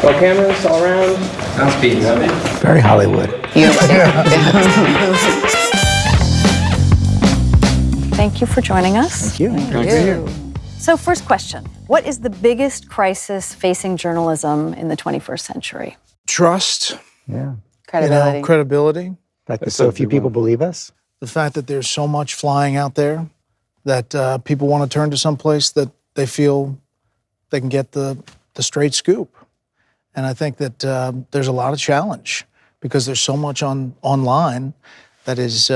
Well, cameras all around. Sounds pizza. Very Hollywood. Thank you for joining us. Thank you. Thank you. So first question, what is the biggest crisis facing journalism in the 21st century? Trust, Yeah. Credibility. credibility. The fact that so few people believe us. The fact that there's so much flying out there that people want to turn to some place that they feel they can get the straight scoop. And I think that there's a lot of challenge because there's so much online that is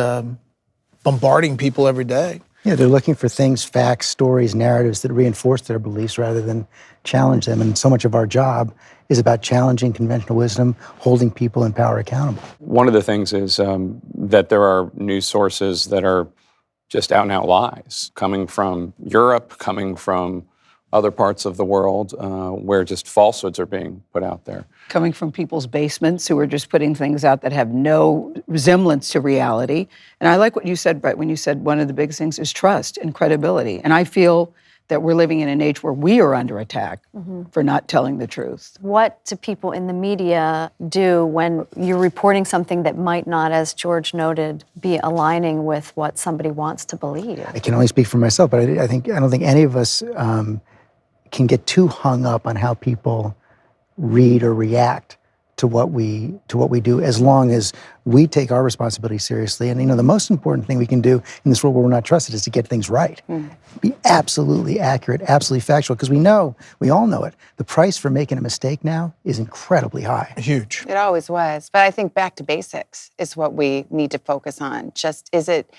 bombarding people every day. Yeah, they're looking for things, facts, stories, narratives that reinforce their beliefs rather than challenge them. And so much of our job is about challenging conventional wisdom, holding people in power accountable. One of the things is that there are news sources that are just out and out lies coming from Europe, coming from other parts of the world where just falsehoods are being put out there. Coming from people's basements who are just putting things out that have no resemblance to reality. And I like what you said, Bret, when you said one of the biggest things is trust and credibility. And I feel that we're living in an age where we are under attack for not telling the truth. What do people in the media do when you're reporting something that might not, as George noted, be aligning with what somebody wants to believe? I can only speak for myself, but I don't think any of us can get too hung up on how people read or react to what we do, as long as we take our responsibility seriously. And the most important thing we can do in this world where we're not trusted is to get things right. Be absolutely accurate, absolutely factual, because we all know it. The price for making a mistake now is incredibly high. Huge. It always was. But I think back to basics is what we need to focus on. Just, is it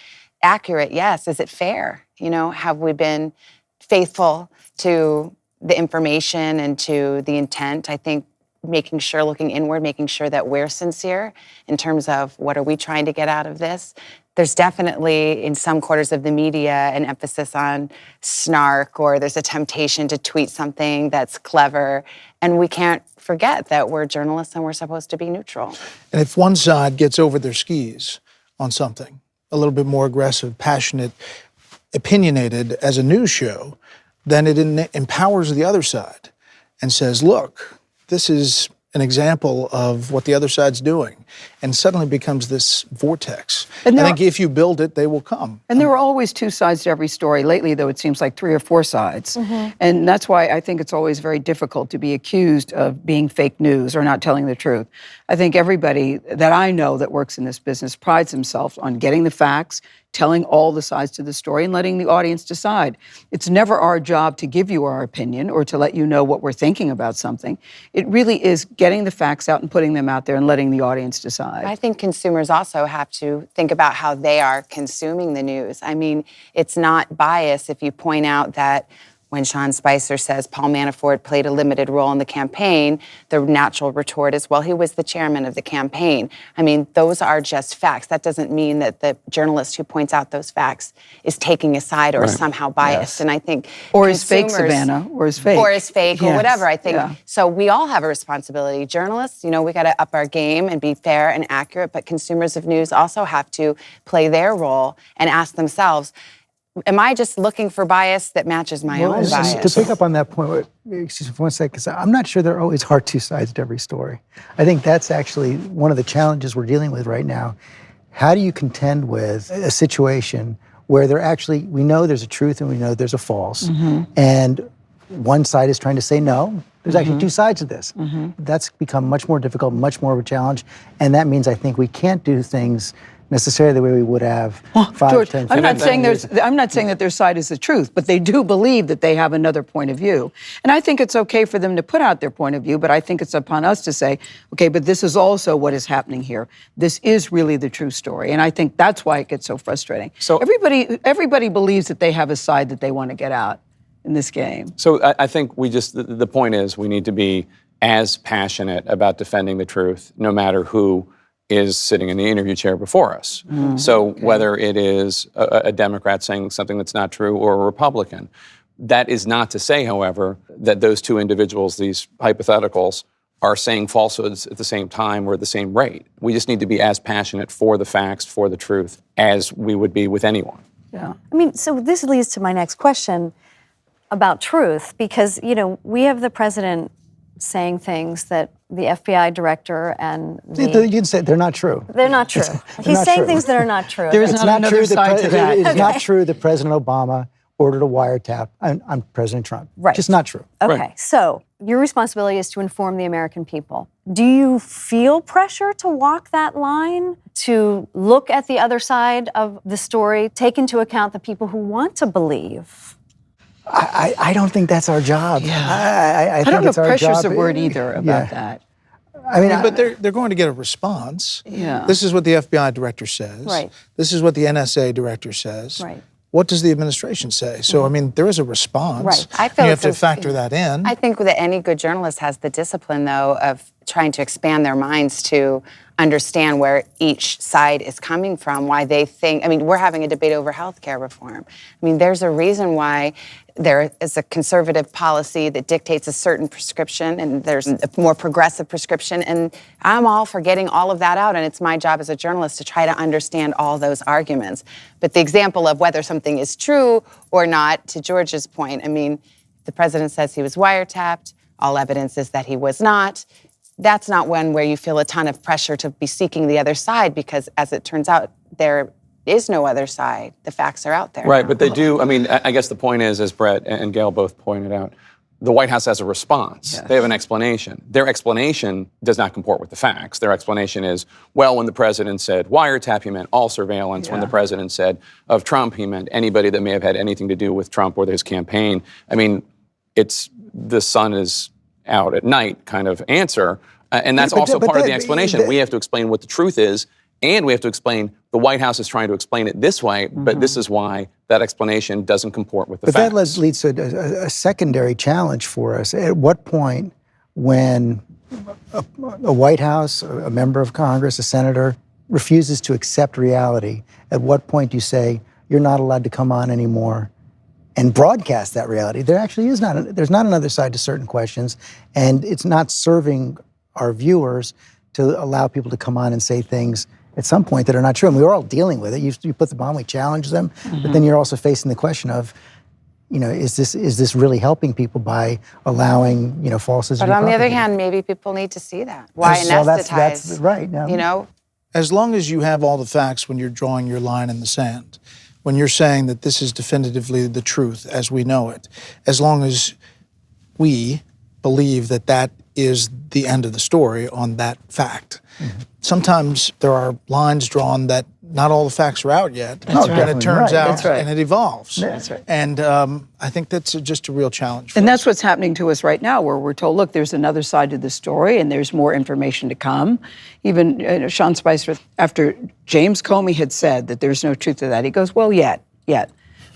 accurate? Yes. Is it fair? Have we been faithful to the information and to the intent? I think making sure, looking inward, making sure that we're sincere in terms of what are we trying to get out of this. There's definitely, in some quarters of the media, an emphasis on snark, or there's a temptation to tweet something that's clever. And we can't forget that we're journalists and we're supposed to be neutral. And if one side gets over their skis on something, a little bit more aggressive, passionate, opinionated as a news show, then it empowers the other side and says, look, this is an example of what the other side's doing, and suddenly becomes this vortex. I think if you build it, they will come. And there are always two sides to every story. Lately, though, it seems like 3 or 4 sides. And that's why I think it's always very difficult to be accused of being fake news or not telling the truth. I think everybody that I know that works in this business prides themselves on getting the facts, telling all the sides to the story, and letting the audience decide. It's never our job to give you our opinion or to let you know what we're thinking about something. It really is getting the facts out and putting them out there and letting the audience decide. I think consumers also have to think about how they are consuming the news. I mean, it's not bias if you point out that when Sean Spicer says Paul Manafort played a limited role in the campaign, the natural retort is, well, he was the chairman of the campaign. I mean, those are just facts. That doesn't mean that the journalist who points out those facts is taking a side or is somehow biased. Yes. And I think or is fake, Savannah, or is fake. Or is fake, yes. or whatever. I think, so we all have a responsibility. Journalists, we got to up our game and be fair and accurate, but consumers of news also have to play their role and ask themselves, am I just looking for bias that matches my own bias? To pick up on that point, excuse me for one second, because I'm not sure there always are two sides to every story. I think that's actually one of the challenges we're dealing with right now. How do you contend with a situation where we know there's a truth and we know there's a false, and one side is trying to say no, there's actually two sides to this. That's become much more difficult, much more of a challenge, and that means I think we can't do things necessarily the way we would have 5, George, 10, 15 I'm not saying years. I'm not saying that their side is the truth, but they do believe that they have another point of view. And I think it's okay for them to put out their point of view, but I think it's upon us to say, okay, but this is also what is happening here. This is really the true story. And I think that's why it gets so frustrating. So everybody believes that they have a side that they want to get out in this game. So I think the point is we need to be as passionate about defending the truth, no matter who is sitting in the interview chair before us. Whether it is a Democrat saying something that's not true or a Republican, that is not to say, however, that those two individuals, these hypotheticals, are saying falsehoods at the same time or at the same rate. We just need to be as passionate for the facts, for the truth, as we would be with anyone. Yeah. I mean, so this leads to my next question about truth, because, we have the president saying things that the FBI director and You can say they're not true. they're not true. He's not saying true. things that are not true. There's It's not not another true side to that. It is not true that President Obama ordered a wiretap on President Trump. Right. Just not true. Okay, Right. so your responsibility is to inform the American people. Do you feel pressure to walk that line, to look at the other side of the story, take into account the people who want to believe? I don't think that's our job. I I think don't know it's if our pressure's job. a word either about Yeah. that. I mean, But they're going to get a response. Yeah. This is what the FBI director says. Right. This is what the NSA director says. Right. What does the administration say? So, I mean, there is a response. Right. I feel you have it's to factor that in. I think that any good journalist has the discipline, though, of trying to expand their minds to understand where each side is coming from, why they think. I mean, we're having a debate over healthcare reform. I mean, there's a reason why there is a conservative policy that dictates a certain prescription, and there's a more progressive prescription. And I'm all for getting all of that out, and it's my job as a journalist to try to understand all those arguments. But the example of whether something is true or not, to George's point, I mean, the president says he was wiretapped. All evidence is that he was not. That's not one where you feel a ton of pressure to be seeking the other side, because as it turns out, there is no other side. The facts are out there. Right, now. but they do, I mean, I guess the point is, as Bret and Gayle both pointed out, the White House has a response. Yes. They have an explanation. Their explanation does not comport with the facts. Their explanation is, well, when the president said wiretap, he meant all surveillance. When the president said of Trump, he meant anybody that may have had anything to do with Trump or his campaign. I mean, it's the sun is out at night kind of answer. And that's also part of the explanation. We have to explain what the truth is, and we have to explain the White House is trying to explain it this way, but this is why that explanation doesn't comport with the facts. But that leads to a secondary challenge for us. At what point, when a White House, a member of Congress, a senator, refuses to accept reality, at what point do you say, you're not allowed to come on anymore and broadcast that reality? There actually is there's not another side to certain questions, and it's not serving our viewers to allow people to come on and say things at some point that are not true. And we're all dealing with it. You put them on, we challenge them, but then you're also facing the question of, is this really helping people by allowing, falsehoods to be But on the other propagated? hand, maybe people need to see that. Why Well, anesthetize? that's right. No. You know, As long as you have all the facts when you're drawing your line in the sand, when you're saying that this is definitively the truth as we know it, as long as we believe that that is the end of the story on that fact. Sometimes there are lines drawn that not all the facts are out yet, and definitely it turns right. out That's right. and it evolves. That's right. And I think that's just a real challenge. For And us. that's what's happening to us right now, where we're told, look, there's another side to the story and there's more information to come. Even Sean Spicer, after James Comey had said that there's no truth to that, he goes, well, yet.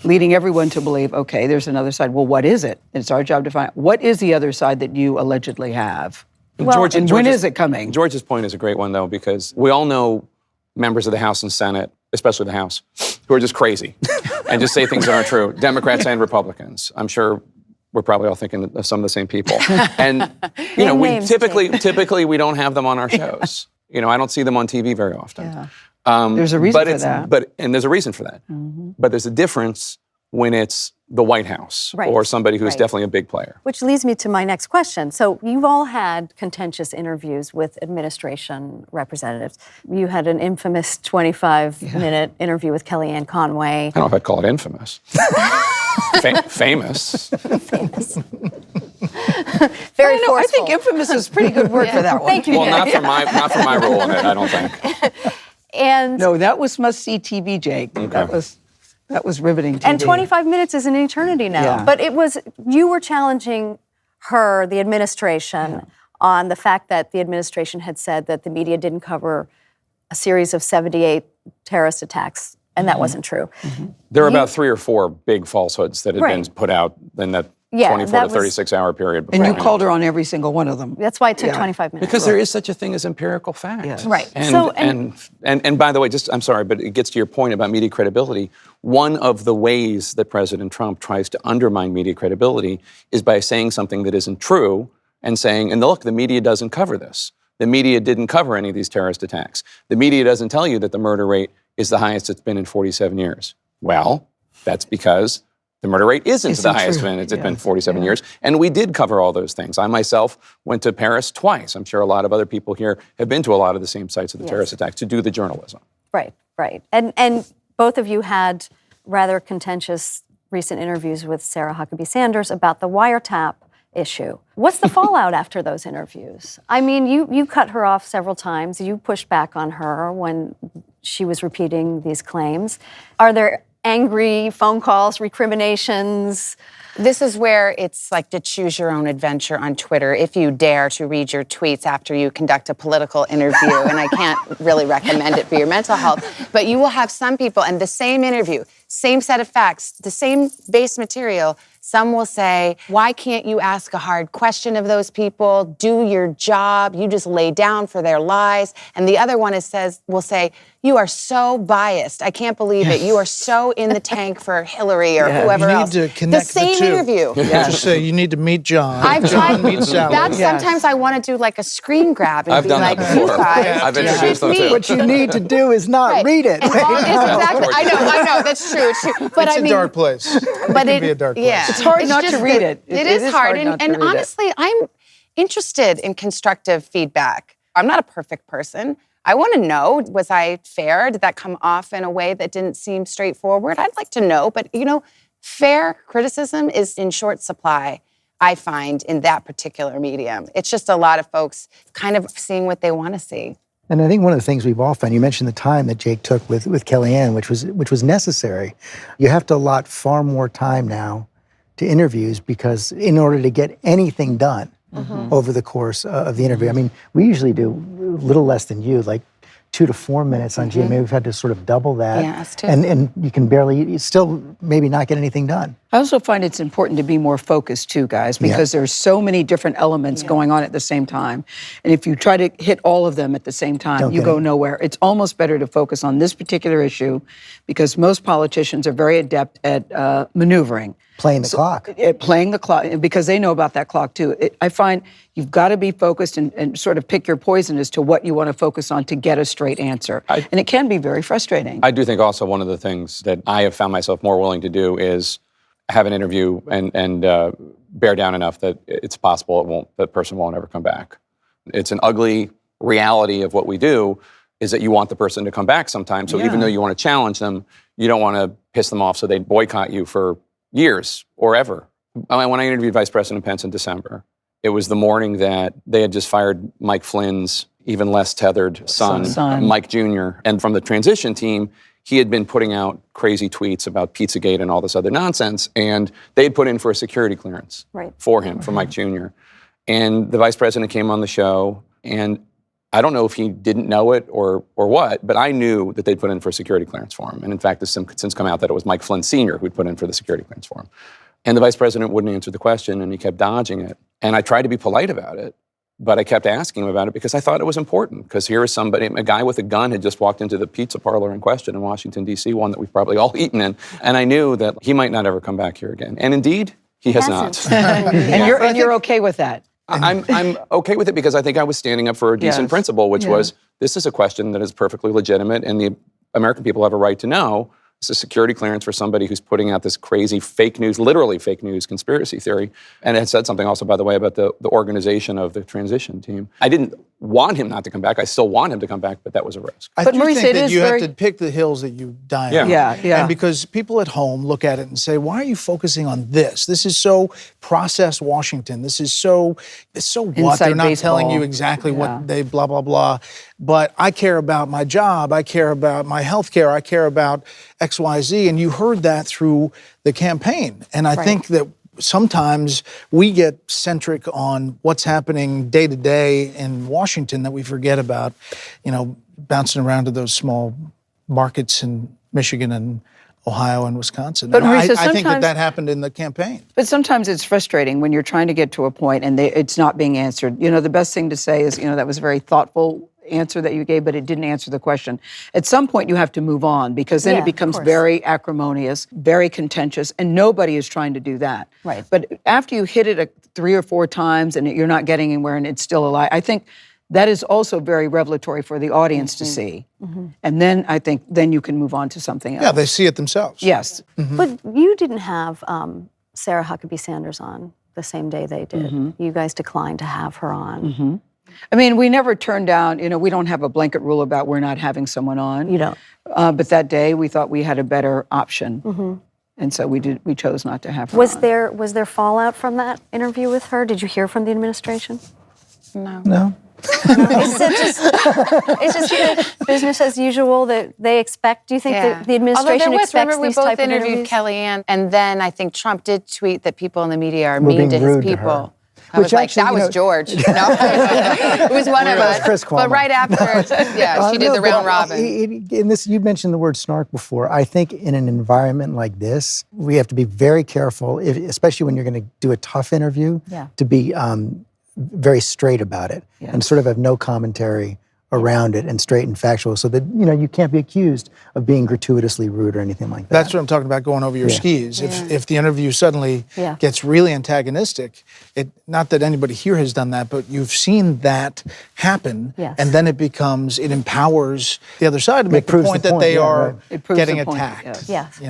Leading everyone to believe, okay, there's another side. Well, what is it? It's our job to find out. What is the other side that you allegedly have? And when is it coming? George's point is a great one, though, because we all know members of the House and Senate, especially the House, who are just crazy and just say things that aren't true. Democrats and Republicans. I'm sure we're probably all thinking of some of the same people. And, we names, typically we don't have them on our shows. I don't see them on TV very often. Yeah. There's a reason for that. And there's a reason for that. But there's a difference when it's the White House Right. or somebody who's Right. definitely a big player. Which leads me to my next question. So you've all had contentious interviews with administration representatives. You had an infamous 25-minute interview with Kellyanne Conway. I don't know if I'd call it infamous. Famous. Very I forceful. think infamous is a pretty good word for that one. Thank you. Well, not for my role in it, I don't think. And No, that was must-see TV, Jake. That was riveting TV. And 25 minutes is an eternity now. Yeah. But you were challenging her, the administration, on the fact that the administration had said that the media didn't cover a series of 78 terrorist attacks, and that wasn't true. There are about 3 or 4 big falsehoods that had been Right. put out in that Yeah, 24 that to was- 36-hour period. And you beforehand. called her on every single one of them. That's why it took 25 minutes. Because there is such a thing as empirical fact. Yes. Right. And, So- and by the way, I'm sorry, but it gets to your point about media credibility. One of the ways that President Trump tries to undermine media credibility is by saying something that isn't true and saying, and look, the media doesn't cover this. The media didn't cover any of these terrorist attacks. The media doesn't tell you that the murder rate is the highest it's been in 47 years. Well, that's because the murder rate isn't the highest it's been 47 years. And we did cover all those things. I myself went to Paris twice. I'm sure a lot of other people here have been to a lot of the same sites of the terrorist attacks to do the journalism. Right. And both of you had rather contentious recent interviews with Sarah Huckabee Sanders about the wiretap issue. What's the fallout after those interviews? I mean, you cut her off several times. You pushed back on her when she was repeating these claims. Are there angry phone calls, recriminations? This is where it's like to choose your own adventure on Twitter if you dare to read your tweets after you conduct a political interview. And I can't really recommend it for your mental health. But you will have some people, and the same interview, same set of facts, the same base material, some will say, why can't you ask a hard question of those people? Do your job. You just lay down for their lies. And the other one will say, you are so biased. I can't believe it. You are so in the tank for Hillary or whoever else. You need to connect the same interview. Just say, you need to meet John. John meets Sally. That's sometimes I want to do like a screen grab and I've be done like, that before. you guys, I've introduced them too. What you need to do is not read it. And exactly. I know. That's true. It's true. But It's a dark place. But it can be a dark place. Yeah. It's hard not to read it. It is hard. not to And read it. honestly, I'm interested in constructive feedback. I'm not a perfect person. I want to know, was I fair? Did that come off in a way that didn't seem straightforward? I'd like to know. But, fair criticism is in short supply, I find, in that particular medium. It's just a lot of folks kind of seeing what they want to see. And I think one of the things we've all found, you mentioned the time that Jake took with Kellyanne, which was necessary. You have to allot far more time now to interviews because in order to get anything done over the course of the interview, I mean, we usually do a little less than you, like 2 to 4 minutes on GMA. We've had to sort of double that. Yeah, us too. And you still maybe not get anything done. I also find it's important to be more focused too, guys, because there's so many different elements going on at the same time. And if you try to hit all of them at the same time, you go nowhere. It's almost better to focus on this particular issue because most politicians are very adept at maneuvering. Playing the clock. Playing the clock, because they know about that clock too. I find you've got to be focused and sort of pick your poison as to what you want to focus on to get a straight answer. And it can be very frustrating. I do think also one of the things that I have found myself more willing to do is have an interview and bear down enough that it's possible that person won't ever come back. It's an ugly reality of what we do is that you want the person to come back sometime. So even though you want to challenge them, you don't want to piss them off so they boycott you for years or ever. When I interviewed Vice President Pence in December, it was the morning that they had just fired Mike Flynn's even less tethered son, Mike Jr. And from the transition team, he had been putting out crazy tweets about Pizzagate and all this other nonsense, and they had put in for a security clearance for him, for Mike Jr. And the vice president came on the show, and I don't know if he didn't know it or what, but I knew that they'd put in for a security clearance for him. And in fact, it's since come out that it was Mike Flynn Sr. who'd put in for the security clearance for him. And the vice president wouldn't answer the question, and he kept dodging it. And I tried to be polite about it, but I kept asking him about it because I thought it was important. Because here is somebody, a guy with a gun had just walked into the pizza parlor in question in Washington, D.C., one that we've probably all eaten in. And I knew that he might not ever come back here again. And indeed, he has not. And you're okay with that? I'm okay with it because I think I was standing up for a decent principle, which was, this is a question that is perfectly legitimate, and the American people have a right to know. It's a security clearance for somebody who's putting out this crazy fake news, literally fake news conspiracy theory. And it said something also, by the way, about the organization of the transition team. I didn't want him not to come back. I still want him to come back, but that was a risk. I do think that you have to pick the hills that you die on. Yeah. And because people at home look at it and say, why are you focusing on this? This is so process Washington. This is so what? Inside They're not baseball. telling you exactly what they blah, blah, blah. But I care about my job. I care about my health care. I care about X, Y, Z. And you heard that through the campaign. And I think that sometimes we get centric on what's happening day to day in Washington that we forget about, bouncing around to those small markets in Michigan and Ohio and Wisconsin. But And Marisa, I think sometimes- that happened in the campaign. But sometimes it's frustrating when you're trying to get to a point and it's not being answered. The best thing to say is, that was a very thoughtful answer that you gave, but it didn't answer the question. At some point, you have to move on because then it becomes very acrimonious, very contentious, and nobody is trying to do that. Right. But after you hit it 3 or 4 times and you're not getting anywhere and it's still a lie, I think that is also very revelatory for the audience to see. And then I think then you can move on to something else. Yeah, they see it themselves. Yes. But you didn't have Sarah Huckabee Sanders on the same day they did. You guys declined to have her on. I mean, we never turned down, we don't have a blanket rule about we're not having someone on. You don't. But that day we thought we had a better option. And so we chose not to have her Was on. there fallout from that interview with her? Did you hear from the administration? No. It's just business as usual that they expect. Do you think that the administration Although expects remember, we these both type of interviewed interviews? Kellyanne, and then I think Trump did tweet that people in the media are We're mean being to his rude to her. people. I Which was like, actually, that was George. No, it was one of us. Chris But Cuomo. right after, she did the round robin. In this, you mentioned the word snark before. I think in an environment like this, we have to be very careful, especially when you're going to do a tough interview, to be very straight about it and sort of have no commentary around it and straight and factual, so that you can't be accused of being gratuitously rude or anything like that. That's what I'm talking about, going over your skis. If the interview suddenly gets really antagonistic, not that anybody here has done that, but you've seen that happen, and then it empowers the other side to make the point that they are getting attacked. Yes.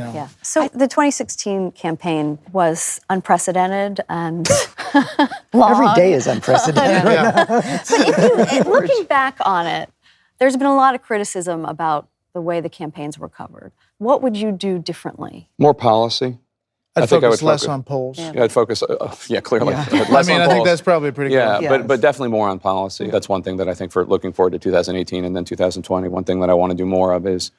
So the 2016 campaign was unprecedented and long. Every day is unprecedented right now. But looking back on it, there's been a lot of criticism about the way the campaigns were covered. What would you do differently? More policy. I'd focus less on polls. Yeah, I'd focus, clearly. Less I on think polls. that's probably pretty good. Yeah, but definitely more on policy. That's one thing that I think for looking forward to 2018 and then 2020, one thing that I want to do more of is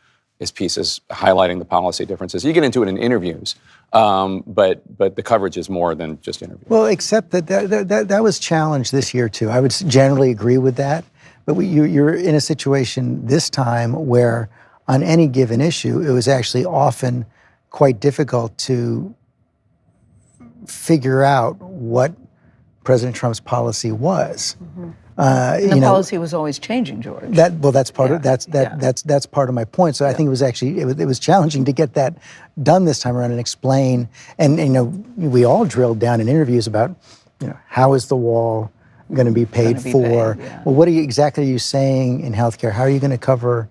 pieces highlighting the policy differences. You get into it in interviews, but the coverage is more than just interviews. Well, except that was challenged this year too. I would generally agree with that. But you're in a situation this time where on any given issue, it was actually often quite difficult to figure out what President Trump's policy was. And the policy was always changing, George. That's part of that's part of my point. So I think it was actually it was challenging to get that done this time around and explain. And we all drilled down in interviews about how is the wall going to be paid for? Well, what exactly are you saying in healthcare? How are you going to cover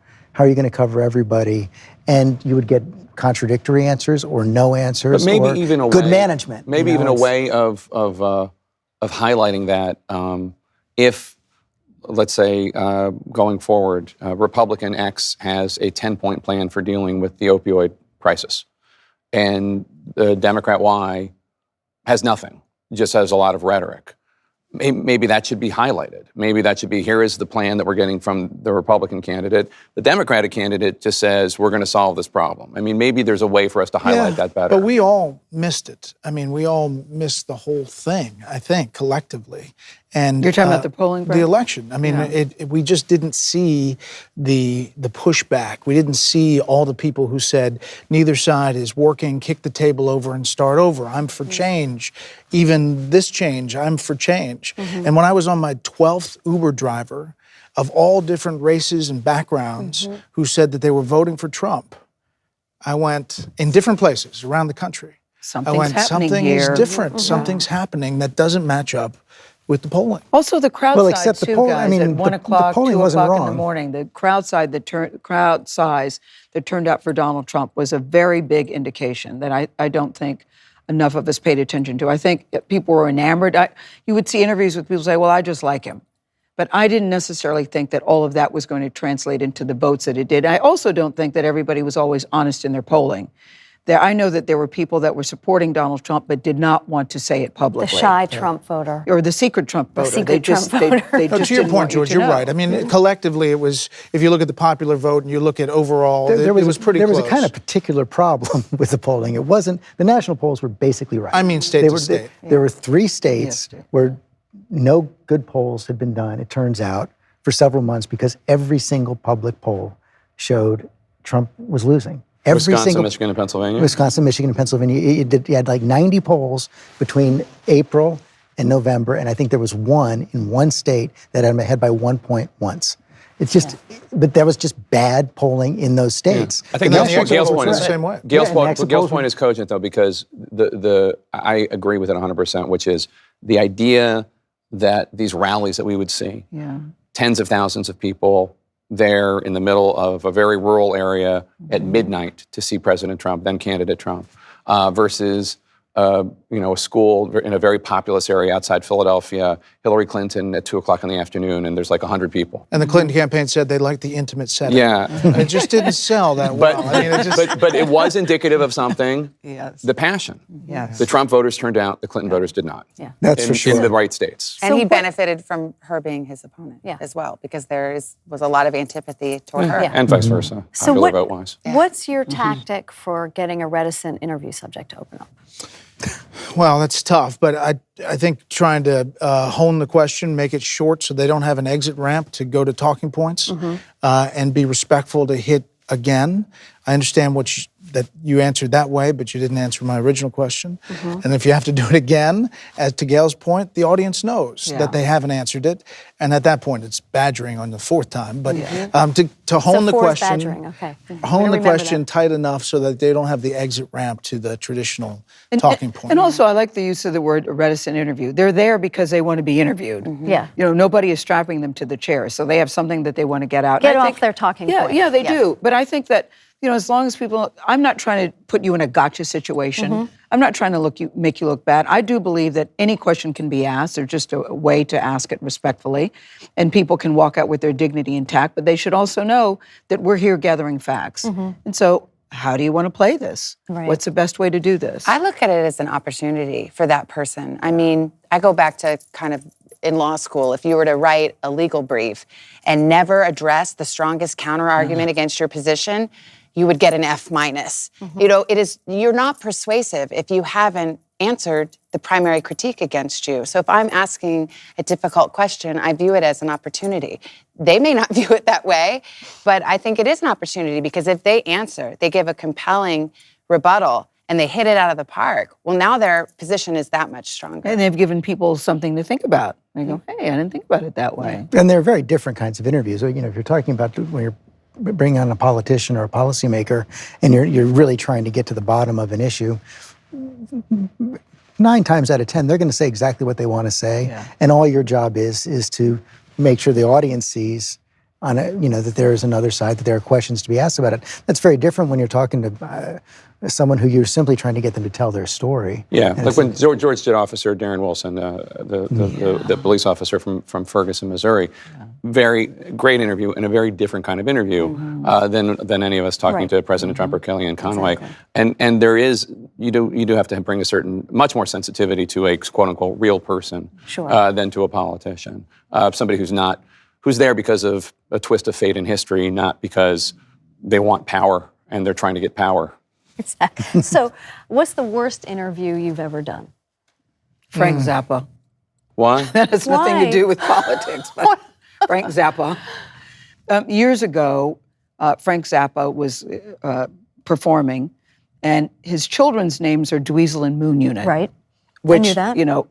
everybody? And you would get contradictory answers or no answers, but maybe or even a good way, management. Maybe even a way of highlighting that if, let's say, going forward, Republican X has a 10-point plan for dealing with the opioid crisis, and the Democrat Y has nothing, just has a lot of rhetoric. Maybe that should be highlighted. Maybe that should be, here is the plan that we're getting from the Republican candidate. The Democratic candidate just says, we're going to solve this problem. I mean, maybe there's a way for us to highlight that better. But we all missed it. I mean, we all missed the whole thing, I think, collectively. And you're talking about the polling, Bret? The election. I mean, we just didn't see the pushback. We didn't see all the people who said, neither side is working, kick the table over and start over. I'm for change. Even this change, I'm for change. And when I was on my 12th Uber driver of all different races and backgrounds who said that they were voting for Trump, I went in different places around the country. Something is different. Something's happening that doesn't match up with the polling. Also, the crowd Well, side except the too, poll- guys. I mean, at 1 the o'clock, polling 2 wasn't o'clock in the wrong. morning, the crowd size that turned out for Donald Trump was a very big indication that I don't think enough of us paid attention to. I think people were enamored. You would see interviews with people say, "Well, I just like him," but I didn't necessarily think that all of that was going to translate into the votes that it did. I also don't think that everybody was always honest in their polling. I know that there were people that were supporting Donald Trump but did not want to say it publicly. The shy Trump voter. Or the secret Trump voter. secret Trump voter. They No, just to your didn't point, want you George, to you're know. right. I mean, collectively, it was, if you look at the popular vote and you look at overall, it was pretty there close. was a kind of particular problem with the polling. It wasn't, the national polls were basically right. I mean, state to state. There were 3 states where no good polls had been done, it turns out, for several months because every single public poll showed Trump was losing. Wisconsin, Michigan, and Pennsylvania? Wisconsin, Michigan, and Pennsylvania. You had like 90 polls between April and November, and I think there was one in one state that had him ahead by 1 point once. It's just, but that was just bad polling in those states. I think And Gail's point is the same way. Gail's exit point is cogent though, because I agree with it 100%, which is the idea that these rallies that we would see tens of thousands of people there in the middle of a very rural area at midnight to see President Trump, then candidate Trump, versus a school in a very populous area outside Philadelphia, Hillary Clinton at 2:00 in the afternoon, and there's like 100 people. And the Clinton campaign said they liked the intimate setting. Yeah. And it just didn't sell that well. I mean, it just... but it was indicative of something, Yes. the passion. Yes. The Trump voters turned out, the Clinton voters did not. Yeah. That's in, for sure. In the right states. And he benefited from her being his opponent Yeah. as well, because was a lot of antipathy toward her. Yeah. And vice versa, So popular vote-wise. what's your tactic for getting a reticent interview subject to open up? Well, that's tough, but I think trying to hone the question, make it short so they don't have an exit ramp to go to talking points, and be respectful to hit again. I understand that you answered that way, but you didn't answer my original question. And if you have to do it again, as to Gayle's point, the audience knows that they haven't answered it, and at that point, it's badgering on the fourth time. But to hone the question, Badgering, okay. hone the Remember question that. tight enough so that they don't have the exit ramp to the traditional talking point. And also, I like the use of the word reticent interview. They're there because they want to be interviewed. Yeah. Nobody is strapping them to the chair, so they have something that they want to get out. Get And I off their talking Yeah, point. yeah, they Yes. do. But I think that, as long as people, I'm not trying to put you in a gotcha situation. I'm not trying to make you look bad. I do believe that any question can be asked. There's just a way to ask it respectfully, and people can walk out with their dignity intact, but they should also know that we're here gathering facts. And so, how do you want to play this? Right. What's the best way to do this? I look at it as an opportunity for that person. I mean, I go back to kind of in law school. If you were to write a legal brief and never address the strongest counter argument against your position, you would get an F-. You're not persuasive if you haven't answered the primary critique against you. So if I'm asking a difficult question, I view it as an opportunity. They may not view it that way, but I think it is an opportunity, because if they answer, they give a compelling rebuttal, and they hit it out of the park, well, now their position is that much stronger. And they've given people something to think about. They go, hey, I didn't think about it that way. And they're very different kinds of interviews. So, if you're talking about when you're bringing on a politician or a policymaker and you're really trying to get to the bottom of an issue, 9 times out of 10, they're going to say exactly what they want to say. Yeah. And all your job is to make sure the audience sees that there is another side, that there are questions to be asked about it. That's very different when you're talking to someone who you're simply trying to get them to tell their story. Yeah, like when George did Officer Darren Wilson, the police officer from Ferguson, Missouri, very great interview and a very different kind of interview than any of us talking to President Trump or Kellyanne Conway. Exactly. And there is, you do have to bring a certain, much more sensitivity to a quote unquote real person than to a politician. Somebody who's there because of a twist of fate in history, not because they want power and they're trying to get power. Exactly. So, what's the worst interview you've ever done? Frank Zappa. Why? That has nothing Why? to do with politics, but Frank Zappa. Years ago, Frank Zappa was performing, and his children's names are Dweezil and Moon Unit. Right. Which, I knew that.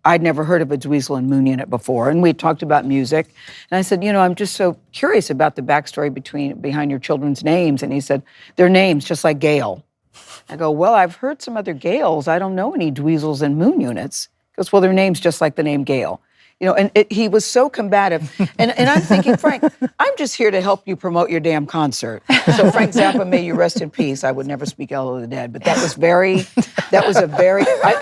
I'd never heard of a Dweezil and Moon Unit before, and we talked about music. And I said, I'm just so curious about the backstory behind your children's names. And he said, their names, just like Gayle. I go, well, I've heard some other Gayles. I don't know any Dweezils and Moon Units. He goes, well, their name's just like the name Gayle. He was so combative. And I'm thinking, Frank, I'm just here to help you promote your damn concert. So Frank Zappa, may you rest in peace. I would never speak ill of the dead. But I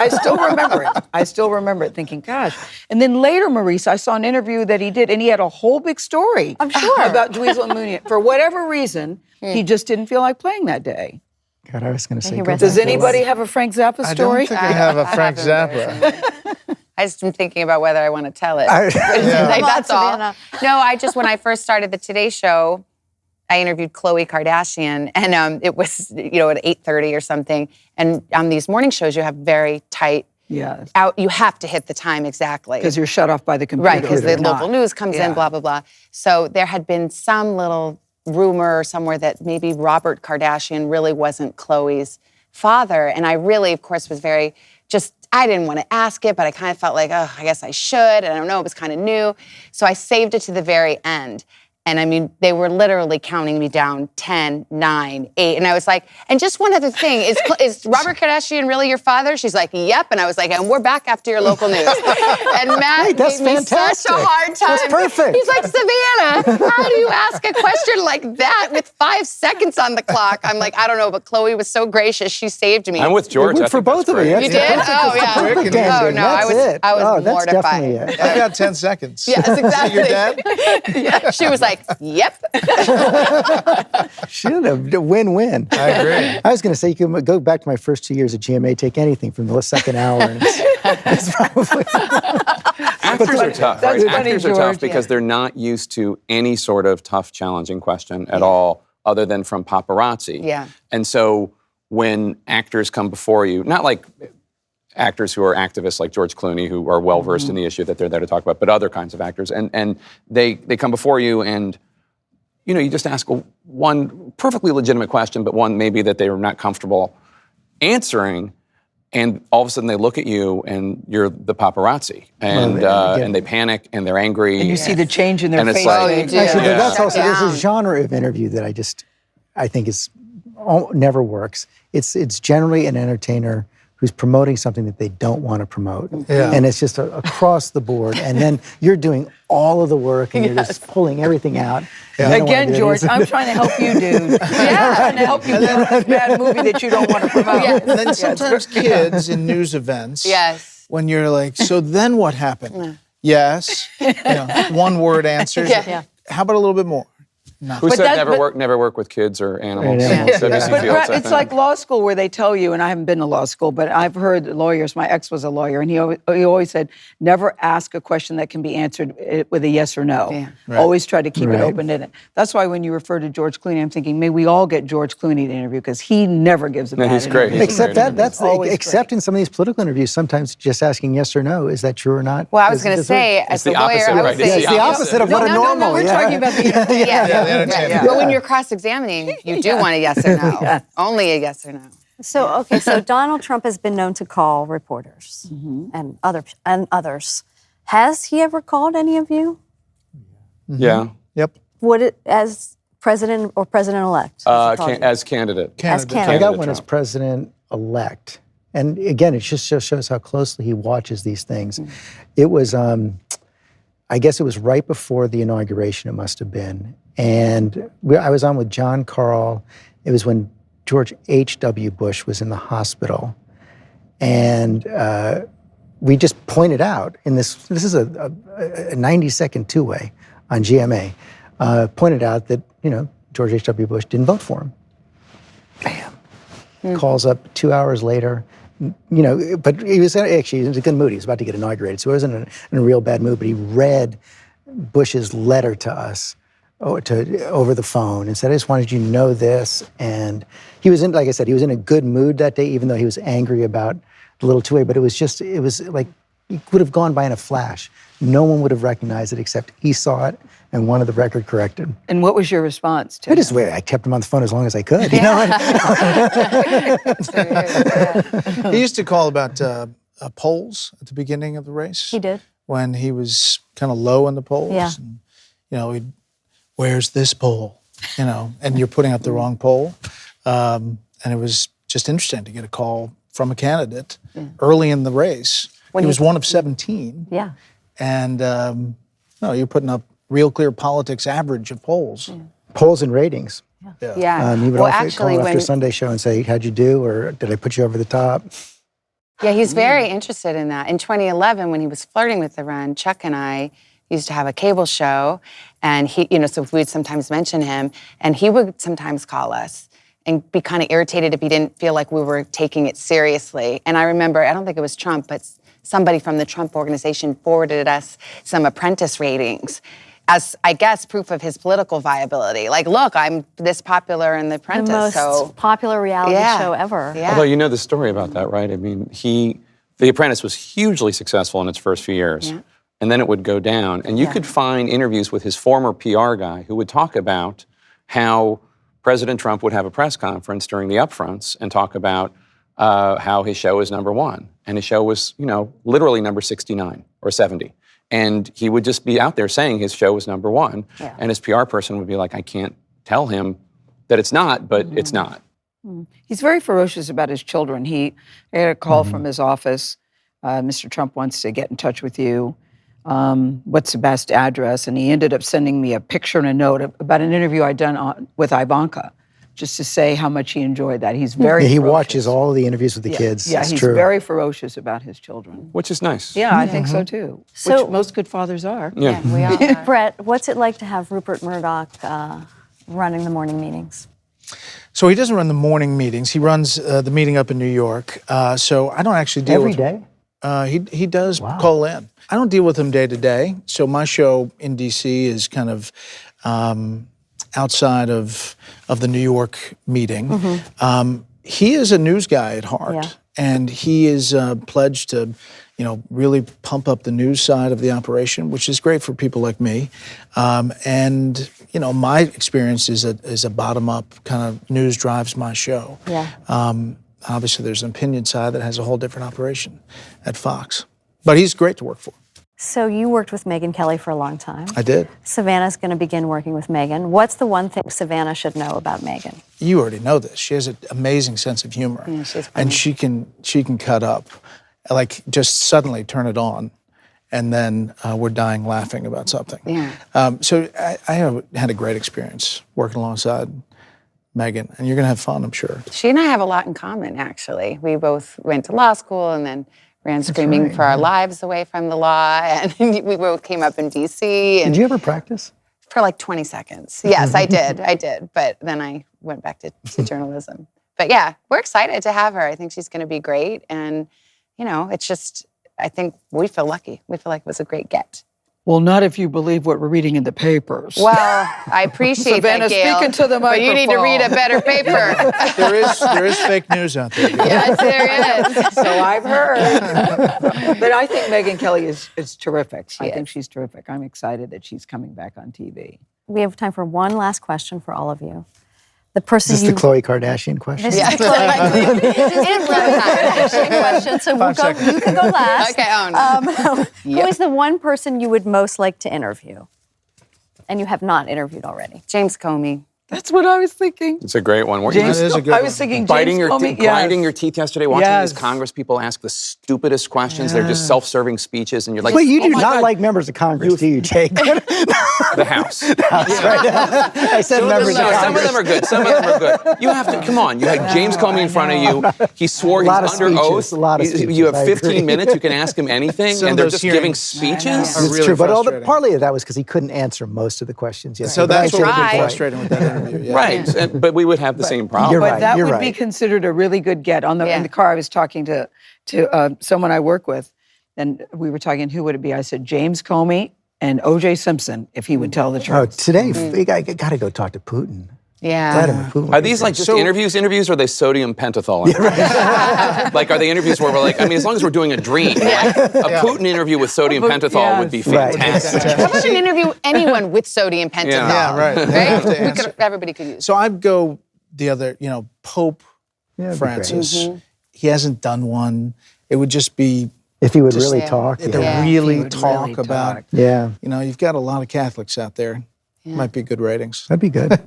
still remember it. I still remember it thinking, gosh. And then later, Marisa, I saw an interview that he did, and he had a whole big story about Dweezil and Moon Unit. For whatever reason, he just didn't feel like playing that day. God, I was going to say. Does anybody have a Frank Zappa story? I don't think I have a Frank Zappa. I just am thinking about whether I want to tell it. Come on, That's all. Savannah. No, when I first started the Today Show, I interviewed Khloe Kardashian, and it was, at 8:30 or something. And on these morning shows, you have very tight. Yes. You have to hit the time exactly. Because you're shut off by the computer. Right, because the local news comes in, Yeah. blah, blah, blah. So there had been some little rumor somewhere that maybe Robert Kardashian really wasn't Khloe's father. And I really, of course, was I didn't want to ask it, but I kind of felt like, I guess I should. And I don't know, it was kind of new. So I saved it to the very end. And I mean, they were literally counting me down 10, 9, 8. And I was like, and just one other thing, is Robert Kardashian really your father? She's like, yep. And I was like, and we're back after your local news. And Matt that's gave me fantastic. such a hard time. That's perfect. He's like, Savannah, how do you ask a question like that with 5 seconds on the clock? I'm like, I don't know, but Chloe was so gracious. She saved me. I'm with George. It I worked for think that's both of you. great. You did? Oh, yeah. Perfect Oh, ending. no, I That's was- it. I was Oh, that's mortified. definitely it. I got 10 seconds. Yes, exactly. Your dad? Yeah, she was like, yep. Should have win-win. I agree. I was going to say you can go back to my first 2 years at GMA, take anything from the second hour, and it's probably. Actors are tough, right? That's funny, Actors are George, tough because they're not used to any sort of tough, challenging question at all, other than from paparazzi. Yeah. And so when actors come before you, not like actors who are activists like George Clooney, who are well versed in the issue that they're there to talk about, but other kinds of actors, and they come before you, and you just ask one perfectly legitimate question, but one maybe that they were not comfortable answering. And all of a sudden they look at you and you're the paparazzi. And they panic and they're angry. And you see the change in their And it's face. like- Oh, you do. Actually, Yeah. that's also there's a Down. genre of interview that I think never works. It's generally an entertainer who's promoting something that they don't want to promote, and it's just across the board. And then you're doing all of the work, and you're just pulling everything out. and you don't wanna Again, do it. George, I'm trying to help you, dude. I'm trying to help you with this bad movie that you don't want to promote. And then sometimes kids in news events, Yes. when you're like, so then what happened? Yes. One word answers. Yeah. How about a little bit more? Who said that- never work with kids or animals? Yeah. W.C. But Fields, Bret, I it's think. like law school where they tell you, and I haven't been to law school, but I've heard lawyers, my ex was a lawyer, and he always said, never ask a question that can be answered with a yes or no. Yeah. Always try to keep it Right. open-ended. That's why when you refer to George Clooney, I'm thinking, may we all get George Clooney to interview, because he never gives a No, bad he's great. interview. He's Except great. that's Always except in some of these political interviews, sometimes just asking yes or no, is that true or not? Well, I was Does- going to does it- say, It's as the a lawyer, opposite, I would right? say, Yeah, it's the opposite of what a normal. we're yeah. talking about the Yeah. the entertainment. But when you're cross-examining, you do want a yes or no. Only a yes or no. So Donald Trump has been known to call reporters and others. Has he ever called any of you? Yeah. Yep. As president or president-elect? Has he called you? As candidate. As I candidate. got one Trump. as president-elect. And again, it just shows how closely he watches these things. It was, I guess it was right before the inauguration, it must have been. And I was on with John Carl. It was when George H.W. Bush was in the hospital. And we just pointed out in this is a 90-second two-way on GMA, pointed out that, George H.W. Bush didn't vote for him. Bam. Calls up 2 hours later. But he was in a good mood. He was about to get inaugurated, so he wasn't in a real bad mood. But he read Bush's letter to us over the phone and said, "I just wanted you to know this." And he was like I said, he was in a good mood that day, even though he was angry about the little two-way. But it was like it would have gone by in a flash. No one would have recognized it except he saw it and wanted the record corrected. And what was your response to him? I kept him on the phone as long as I could. He used to call about polls at the beginning of the race. He did. When he was kind of low in the polls. Yeah. And, where's this poll? And you're putting up the wrong poll. And it was just interesting to get a call from a candidate early in the race. He was one of 17. Yeah. And you're putting up Real Clear Politics average of polls. Polls and ratings. Yeah. He would well, often actually, call after when Sunday show and say, "How'd you do?" or "Did I put you over the top?" yeah, he's very interested in that. In 2011, when he was flirting with the run, Chuck and I used to have a cable show, and he, so we'd sometimes mention him, and he would sometimes call us and be kind of irritated if he didn't feel like we were taking it seriously. And I remember, I don't think it was Trump, but somebody from the Trump organization forwarded us some Apprentice ratings as, I guess, proof of his political viability. Like, look, I'm this popular in The The Apprentice, most popular reality Yeah. show ever. Yeah. Although you know the story about that, right? I mean, The Apprentice was hugely successful in its first few years. Yeah. And then it would go down. And you could find interviews with his former PR guy who would talk about how President Trump would have a press conference during the upfronts and talk about how his show is number one. And his show was, literally number 69 or 70 And he would just be out there saying his show was number one. Yeah. And his PR person would be like, I can't tell him that it's not, but it's not. He's very ferocious about his children. I had a call from his office. Mr. Trump wants to get in touch with you. What's the best address? And he ended up sending me a picture and a note about an interview I'd done with Ivanka, just to say how much he enjoyed that. He's very He ferocious. watches all the interviews with the kids. Yeah, it's he's true. very ferocious about his children. Which is nice. Yeah, I think so too. So- Which most good fathers are. Yeah. We all are. Brett, what's it like to have Rupert Murdoch running the morning meetings? So he doesn't run the morning meetings. He runs the meeting up in New York. So I don't actually deal Every with day? He does call in. I don't deal with him day to day. So my show in D.C. is kind of outside of the New York meeting. He is a news guy at heart, Yeah. and he is pledged to, really pump up the news side of the operation, which is great for people like me. And my experience is a bottom-up kind of news drives my show. Yeah. Obviously, there's an opinion side that has a whole different operation at Fox. But he's great to work for. So you worked with Megyn Kelly for a long time. I did. Savannah's going to begin working with Megyn. What's the one thing Savannah should know about Megyn? You already know this. She has an amazing sense of humor. Yeah, she's funny. And she can cut up, like just suddenly turn it on, and then we're dying laughing about something. Yeah. So I had a great experience working alongside Megyn, and you're going to have fun, I'm sure. She and I have a lot in common, actually. We both went to law school and then ran screaming right, for our lives away from the law. And we both came up in D.C. and Did you ever practice? for like 20 seconds. Yes, I did. But then I went back to journalism. But yeah, we're excited to have her. I think she's going to be great. And, it's just, I think we feel lucky. We feel like it was a great get. Well, not if you believe what we're reading in the papers. Well, I appreciate Savannah, that, Gayle. speaking to the But you need to read a microphone. better paper. There is fake news out there. Yes, there is. So I've heard. But I think Megyn Kelly is terrific. I think she's terrific. I'm excited that she's coming back on TV. We have time for one last question for all of you. The person Is this the Khloe Kardashian question? This is the Khloe And Kardashian question, so you can go last. Okay, oh no. Who is the one person you would most like to interview? And you have not interviewed already. James Comey. That's what I was thinking. It's a great one. Weren't James, you That is a good I one. was thinking biting James Comey. grinding your teeth yesterday watching Yes. these Congress people ask the stupidest questions? They're just self-serving speeches, and you're like, But you "Oh do my not God." like members of Congress, do you, Jake? the House. I said members of No, some of Congress. them are good. Some of them are good. You have to come on. You had James Comey in front of you. He swore A lot he's of under speeches, oath. a lot of You speeches, have I 15 agree. minutes. You can ask him anything, Some of and they're those just giving hearings speeches. are It's really true, but frustrating. partly of that was because he couldn't answer most of the questions yesterday. So that's what But I would think be you're frustrating with that interview. Yeah. Right, but we would have the same problem. You're But right, that you're would right. be considered a really good get. In Yeah. the car, I was talking to someone I work with, and we were talking, who would it be? I said, James Comey and O.J. Simpson, if he would tell the Oh, truth. today, I got to go talk to Putin. Yeah. Vladimir Putin. Are these like just interviews, or are they sodium pentothal? Like, are they interviews where we're like, I mean, as long as we're doing a dream, like, a Putin interview with sodium pentothal would be Right. fantastic. How about an interview anyone with sodium pentothal? Yeah. Yeah, right. They have to Right? answer. Everybody could use. So I'd go the other, Pope that'd be Francis. He hasn't done one. It would just be If he would Just- really Yeah. talk. to Yeah. really would talk really about, talk. Yeah, you've got a lot of Catholics out there. Might be good ratings. that'd be good.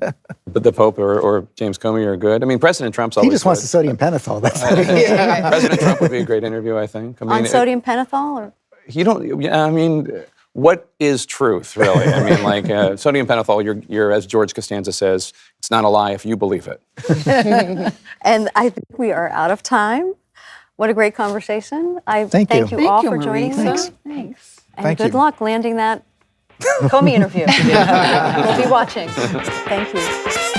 But the Pope or James Comey are good. I mean, President Trump's He always just wants the good. sodium pentothal. That's President Trump would be a great interview, I think. I mean, On sodium pentothal? Or? You don't. Yeah, I mean, what is truth, really? I mean, like sodium pentothal. You're, as George Costanza says, it's not a lie if you believe it. And I think we are out of time. What a great conversation. I Thank you. thank you all Thank you, for joining Marisa. us. Thanks. And Thank good you. luck landing that Comey interview. We'll be watching. Thank you.